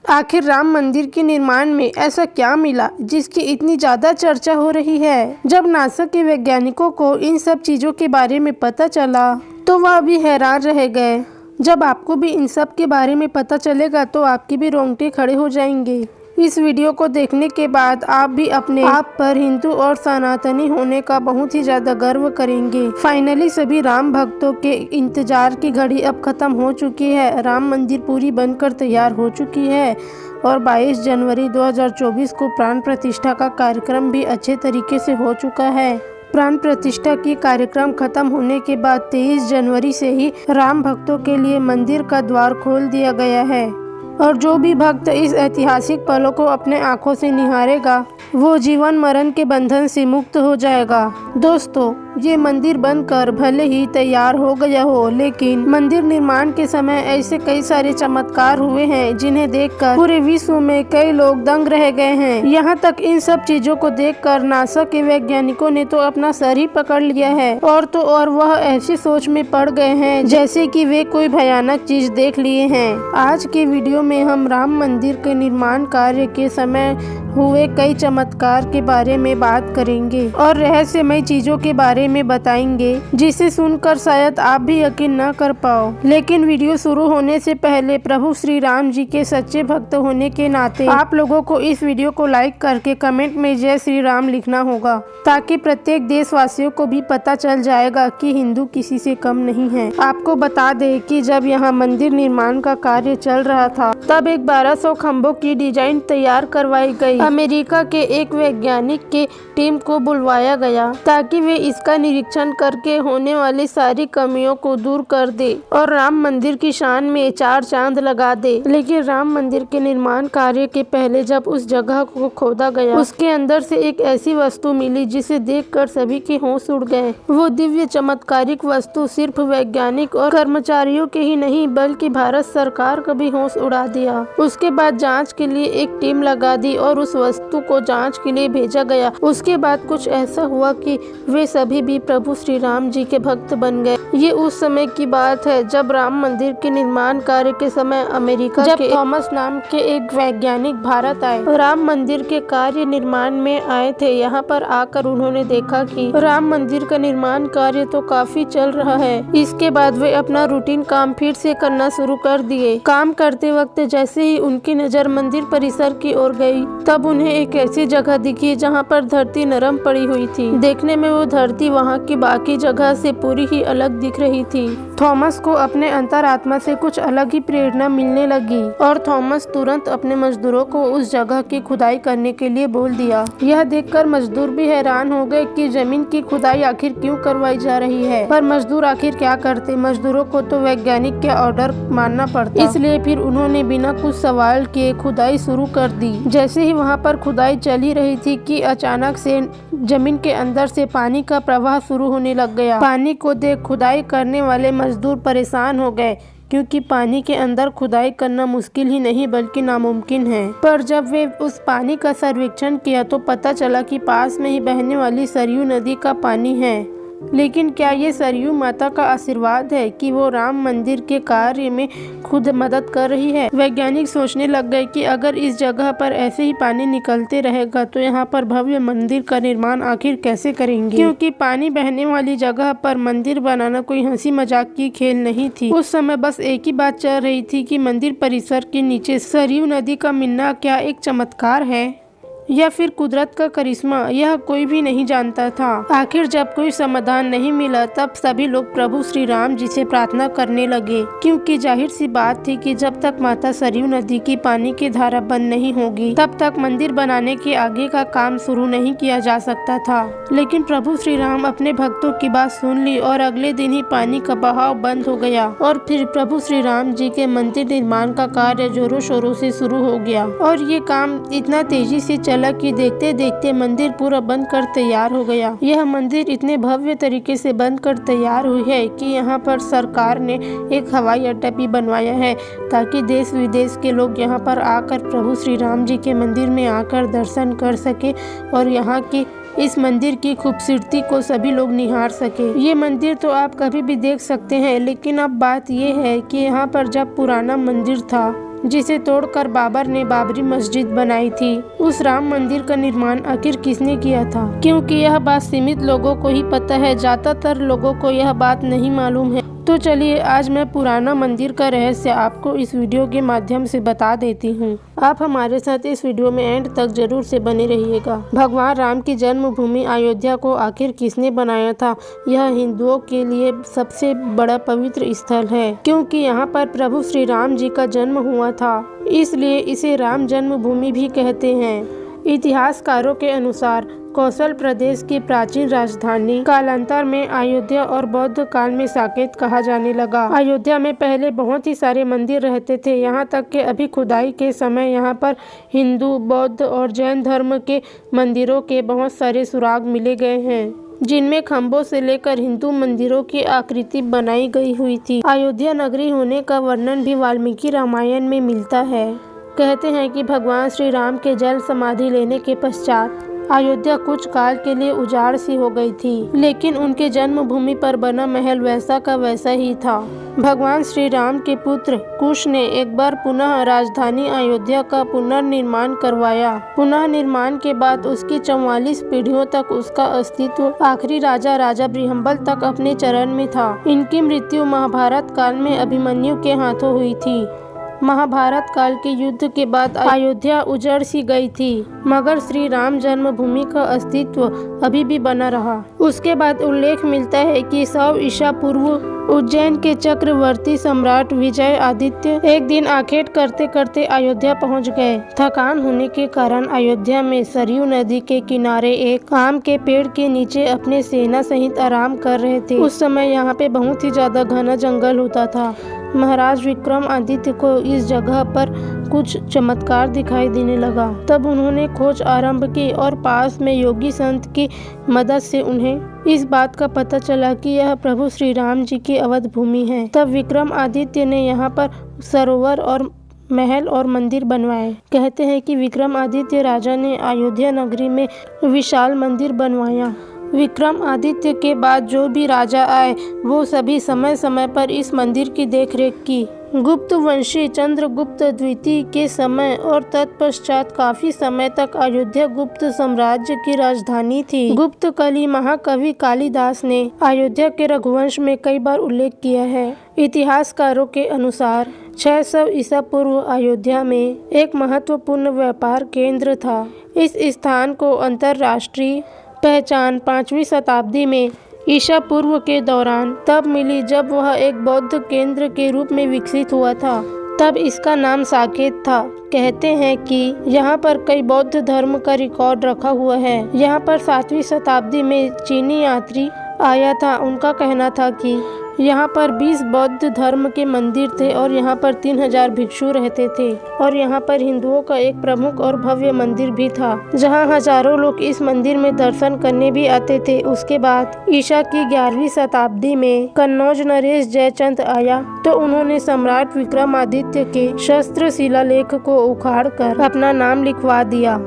आखिर राम मंदिर के निर्माण में ऐसा क्या मिला जिसकी इतनी ज़्यादा चर्चा हो रही है। जब नासा के वैज्ञानिकों को इन सब चीज़ों के बारे में पता चला तो वह भी हैरान रह गए। जब आपको भी इन सब के बारे में पता चलेगा तो आपके भी रोंगटे खड़े हो जाएंगे। इस वीडियो को देखने के बाद आप भी अपने आप पर हिंदू और सनातनी होने का बहुत ही ज़्यादा गर्व करेंगे। फाइनली सभी राम भक्तों के इंतजार की घड़ी अब खत्म हो चुकी है। राम मंदिर पूरी बनकर तैयार हो चुकी है और 22 जनवरी 2024 को प्राण प्रतिष्ठा का कार्यक्रम भी अच्छे तरीके से हो चुका है। प्राण प्रतिष्ठा की कार्यक्रम खत्म होने के बाद 23 जनवरी से ही राम भक्तों के लिए मंदिर का द्वार खोल दिया गया है और जो भी भक्त इस ऐतिहासिक पलों को अपने आंखों से निहारेगा वो जीवन मरण के बंधन से मुक्त हो जाएगा। दोस्तों, ये मंदिर बनकर भले ही तैयार हो गया हो, लेकिन मंदिर निर्माण के समय ऐसे कई सारे चमत्कार हुए हैं जिन्हें देखकर पूरे विश्व में कई लोग दंग रह गए हैं। यहाँ तक इन सब चीजों को देखकर नासा के वैज्ञानिकों ने तो अपना सर ही पकड़ लिया है और तो और वह ऐसी सोच में पड़ गए हैं जैसे कि वे कोई भयानक चीज देख लिए हैं। आज के वीडियो में हम राम मंदिर के निर्माण कार्य के समय हुए कई चमत्कार के बारे में बात करेंगे और रहस्यमय चीजों के बारे में बताएंगे जिसे सुनकर शायद आप भी यकीन न कर पाओ। लेकिन वीडियो शुरू होने से पहले प्रभु श्री राम जी के सच्चे भक्त होने के नाते आप लोगों को इस वीडियो को लाइक करके कमेंट में जय श्री राम लिखना होगा, ताकि प्रत्येक देशवासियों को भी पता चल जाएगा कि हिंदू किसी से कम नहीं है। आपको बता दें कि जब यहाँ मंदिर निर्माण का कार्य चल रहा था तब एक 1200 खम्भों की डिजाइन तैयार करवाई गई। अमेरिका के एक वैज्ञानिक के टीम को बुलवाया गया ताकि वे इसका निरीक्षण करके होने वाली सारी कमियों को दूर कर दे और राम मंदिर की शान में 4 चांद लगा दे। लेकिन राम मंदिर के निर्माण कार्य के पहले जब उस जगह को खोदा गया, उसके अंदर से एक ऐसी वस्तु मिली जिसे देखकर सभी के होश उड़ गए। वो दिव्य चमत्कारिक वस्तु सिर्फ वैज्ञानिक और कर्मचारियों के ही नहीं बल्कि भारत सरकार का भी होश उड़ा दिया। उसके बाद जाँच के लिए एक टीम लगा दी और उस वस्तु को जांच के लिए भेजा गया। उसके बाद कुछ ऐसा हुआ कि वे सभी भी प्रभु श्री राम जी के भक्त बन गए। ये उस समय की बात है जब राम मंदिर के निर्माण कार्य के समय अमेरिका के थॉमस नाम के एक वैज्ञानिक भारत आए। राम मंदिर के कार्य निर्माण में आए थे। यहाँ पर आकर उन्होंने देखा कि राम मंदिर का निर्माण कार्य तो काफी चल रहा है। इसके बाद वे अपना रूटीन काम फिर से करना शुरू कर दिए। काम करते वक्त जैसे ही उनकी नजर मंदिर परिसर की ओर गई तब उन्हें एक ऐसी जगह दिखी जहाँ पर धरती नरम पड़ी हुई थी। देखने में वो धरती वहाँ की बाकी जगह से पूरी ही अलग दिख रही थी। थॉमस को अपने अंतरात्मा से कुछ अलग ही प्रेरणा मिलने लगी और थॉमस तुरंत अपने मजदूरों को उस जगह की खुदाई करने के लिए बोल दिया। यह देखकर मजदूर भी हैरान हो गए कि जमीन की खुदाई आखिर क्यों करवाई जा रही है, पर मजदूर आखिर क्या करते। मजदूरों को तो वैज्ञानिक के ऑर्डर मानना पड़ता, इसलिए फिर उन्होंने बिना कुछ सवाल किए खुदाई शुरू कर दी। जैसे ही वहाँ पर खुदाई चली रही थी कि अचानक से जमीन के अंदर से पानी का प्रवाह शुरू होने लग गया। पानी को देख खुदाई करने वाले मजदूर परेशान हो गए क्योंकि पानी के अंदर खुदाई करना मुश्किल ही नहीं बल्कि नामुमकिन है। पर जब वे उस पानी का सर्वेक्षण किया तो पता चला कि पास में ही बहने वाली सरयू नदी का पानी है। लेकिन क्या ये सरयू माता का आशीर्वाद है कि वो राम मंदिर के कार्य में खुद मदद कर रही है। वैज्ञानिक सोचने लग गए कि अगर इस जगह पर ऐसे ही पानी निकलते रहेगा तो यहाँ पर भव्य मंदिर का निर्माण आखिर कैसे करेंगे, क्योंकि पानी बहने वाली जगह पर मंदिर बनाना कोई हंसी मजाक की खेल नहीं थी। उस समय बस एक ही बात चल रही थी कि मंदिर परिसर के नीचे सरयू नदी का मिलना क्या एक चमत्कार है या फिर कुदरत का करिश्मा, यह कोई भी नहीं जानता था। आखिर जब कोई समाधान नहीं मिला तब सभी लोग प्रभु श्री राम जी से प्रार्थना करने लगे, क्योंकि जाहिर सी बात थी कि जब तक माता सरयू नदी की पानी की धारा बंद नहीं होगी तब तक मंदिर बनाने के आगे का काम शुरू नहीं किया जा सकता था। लेकिन प्रभु श्री राम अपने भक्तों की बात सुन ली और अगले दिन ही पानी का बहाव बंद हो गया और फिर प्रभु श्री राम जी के मंदिर निर्माण का कार्य जोरों शोरों से शुरू हो गया। और ये काम इतना तेजी से कि देखते देखते मंदिर पूरा बन कर तैयार हो गया। यह मंदिर इतने भव्य तरीके से बन कर तैयार हुई है कि यहाँ पर सरकार ने एक हवाई अड्डा भी बनवाया है ताकि देश विदेश के लोग यहाँ पर आकर प्रभु श्री राम जी के मंदिर में आकर दर्शन कर सके और यहाँ की इस मंदिर की खूबसूरती को सभी लोग निहार सके। ये मंदिर तो आप कभी भी देख सकते हैं, लेकिन अब बात ये है कि यहाँ पर जब पुराना मंदिर था जिसे तोड़कर बाबर ने बाबरी मस्जिद बनाई थी। उस राम मंदिर का निर्माण आखिर किसने किया था? क्योंकि यह बात सीमित लोगों को ही पता है, ज्यादातर लोगों को यह बात नहीं मालूम है। तो चलिए आज मैं पुराना मंदिर का रहस्य आपको इस वीडियो के माध्यम से बता देती हूँ। आप हमारे साथ इस वीडियो में एंड तक जरूर से बने रहिएगा। भगवान राम की जन्मभूमि अयोध्या को आखिर किसने बनाया था? यह हिंदुओं के लिए सबसे बड़ा पवित्र स्थल है, क्योंकि यहाँ पर प्रभु श्री राम जी का जन्म हुआ था, इसलिए इसे राम जन्मभूमि भी कहते हैं। इतिहासकारों के अनुसार कौशल प्रदेश की प्राचीन राजधानी कालांतर में अयोध्या और बौद्ध काल में साकेत कहा जाने लगा। अयोध्या में पहले बहुत ही सारे मंदिर रहते थे, यहाँ तक कि अभी खुदाई के समय यहाँ पर हिंदू, बौद्ध और जैन धर्म के मंदिरों के बहुत सारे सुराग मिले गए हैं, जिनमें खम्भों से लेकर हिंदू मंदिरों की आकृति बनाई गई हुई थी। अयोध्या नगरी होने का वर्णन भी वाल्मीकि रामायण में मिलता है। कहते हैं कि भगवान श्री राम के जल समाधि लेने के पश्चात अयोध्या कुछ काल के लिए उजाड़ सी हो गई थी, लेकिन उनके जन्मभूमि पर बना महल वैसा का वैसा ही था। भगवान श्री राम के पुत्र कुश ने एक बार पुनः राजधानी अयोध्या का पुनर्निर्माण करवाया। पुनः निर्माण के बाद उसकी 44 पीढ़ियों तक उसका अस्तित्व आखिरी राजा बृहंबल तक अपने चरण में था। इनकी मृत्यु महाभारत काल में अभिमन्यु के हाथों हुई थी। महाभारत काल के युद्ध के बाद अयोध्या उजड़ सी गई थी, मगर श्री राम जन्मभूमि का अस्तित्व अभी भी बना रहा। उसके बाद उल्लेख मिलता है कि 100 ईसा पूर्व उज्जैन के चक्रवर्ती सम्राट विजय आदित्य एक दिन आखेट करते करते अयोध्या पहुंच गए। थकान होने के कारण अयोध्या में सरयू नदी के किनारे एक आम के पेड़ के नीचे अपने सेना सहित आराम कर रहे थे। उस समय यहाँ पे बहुत ही ज्यादा घना जंगल होता था। महाराज विक्रमादित्य को इस जगह पर कुछ चमत्कार दिखाई देने लगा। तब उन्होंने खोज आरंभ की और पास में योगी संत की मदद से उन्हें इस बात का पता चला कि यह प्रभु श्री राम जी की अवध भूमि है। तब विक्रमादित्य ने यहाँ पर सरोवर और महल और मंदिर बनवाए। कहते हैं कि विक्रमादित्य राजा ने अयोध्या नगरी में विशाल मंदिर बनवाया। विक्रमादित्य के बाद जो भी राजा आए वो सभी समय समय पर इस मंदिर की देखरेख की। गुप्त वंशी चंद्रगुप्त द्वितीय के समय और तत्पश्चात काफी समय तक अयोध्या गुप्त साम्राज्य की राजधानी थी। गुप्त कली महाकवि कालिदास ने अयोध्या के रघुवंश में कई बार उल्लेख किया है। इतिहासकारों के अनुसार 600 ईसा पूर्व अयोध्या में एक महत्वपूर्ण व्यापार केंद्र था। इस स्थान को अंतरराष्ट्रीय पहचान 5वीं शताब्दी में ईसा पूर्व के दौरान तब मिली जब वह एक बौद्ध केंद्र के रूप में विकसित हुआ था। तब इसका नाम साकेत था। कहते हैं कि यहाँ पर कई बौद्ध धर्म का रिकॉर्ड रखा हुआ है। यहाँ पर 7वीं शताब्दी में चीनी यात्री आया था। उनका कहना था कि यहाँ पर 20 बौद्ध धर्म के मंदिर थे और यहाँ पर 3000 भिक्षु रहते थे, और यहाँ पर हिंदुओं का एक प्रमुख और भव्य मंदिर भी था, जहाँ हजारों लोग इस मंदिर में दर्शन करने भी आते थे। उसके बाद ईसा की 11वीं शताब्दी में कन्नौज नरेश जयचंद आया तो उन्होंने सम्राट विक्रमादित्य के शस्त्र शिलालेख को उखाड़ कर अपना नाम लिखवा दिया।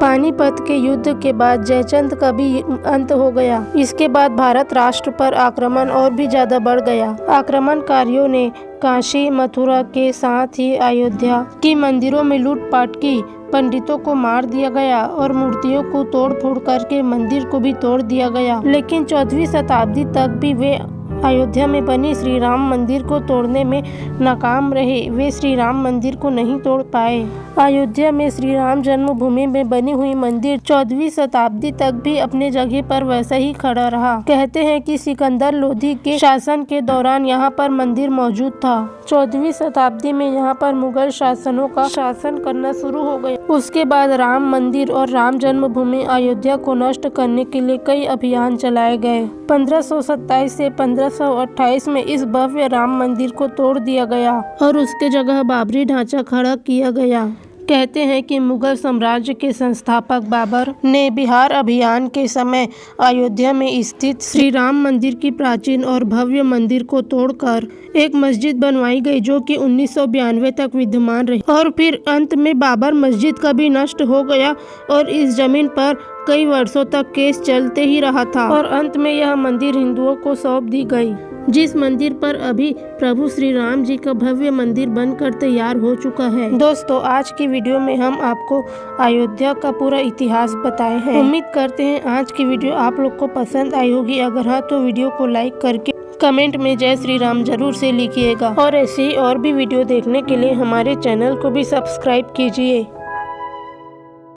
पानीपत के युद्ध के बाद जयचंद का भी अंत हो गया। इसके बाद भारत राष्ट्र पर आक्रमण और भी ज्यादा बढ़ गया। आक्रमणकारियों ने काशी मथुरा के साथ ही अयोध्या की मंदिरों में लूटपाट की। पंडितों को मार दिया गया और मूर्तियों को तोड़ फोड़ करके मंदिर को भी तोड़ दिया गया। लेकिन 14वीं शताब्दी तक भी वे अयोध्या में बनी श्री राम मंदिर को तोड़ने में नाकाम रहे। वे श्री राम मंदिर को नहीं तोड़ पाए। अयोध्या में श्री राम जन्मभूमि में बनी हुई मंदिर 14वीं शताब्दी तक भी अपने जगह पर वैसा ही खड़ा रहा। कहते हैं कि सिकंदर लोधी के शासन के दौरान यहाँ पर मंदिर मौजूद था। 14वीं शताब्दी में यहाँ पर मुगल शासनों का शासन करना शुरू हो गया। उसके बाद राम मंदिर और राम जन्मभूमि अयोध्या को नष्ट करने के लिए कई अभियान चलाए गए। 1527 से 1528 में इस भव्य राम मंदिर को तोड़ दिया गया और उसके जगह बाबरी ढांचा खड़ा किया गया। कहते हैं कि मुगल साम्राज्य के संस्थापक बाबर ने बिहार अभियान के समय अयोध्या में स्थित श्री राम मंदिर की प्राचीन और भव्य मंदिर को तोड़कर एक मस्जिद बनवाई गई, जो कि 1992 तक विद्यमान रही। और फिर अंत में बाबर मस्जिद का भी नष्ट हो गया और इस जमीन पर कई वर्षों तक केस चलते ही रहा था और अंत में यह मंदिर हिंदुओं को सौंप दी गई, जिस मंदिर पर अभी प्रभु श्री राम जी का भव्य मंदिर बनकर तैयार हो चुका है। दोस्तों, आज की वीडियो में हम आपको अयोध्या का पूरा इतिहास बताए हैं। उम्मीद करते हैं आज की वीडियो आप लोग को पसंद आई होगी। अगर हाँ तो वीडियो को लाइक करके कमेंट में जय श्री राम जरूर से लिखिएगा और ऐसे ही और भी वीडियो देखने के लिए हमारे चैनल को भी सब्सक्राइब कीजिए।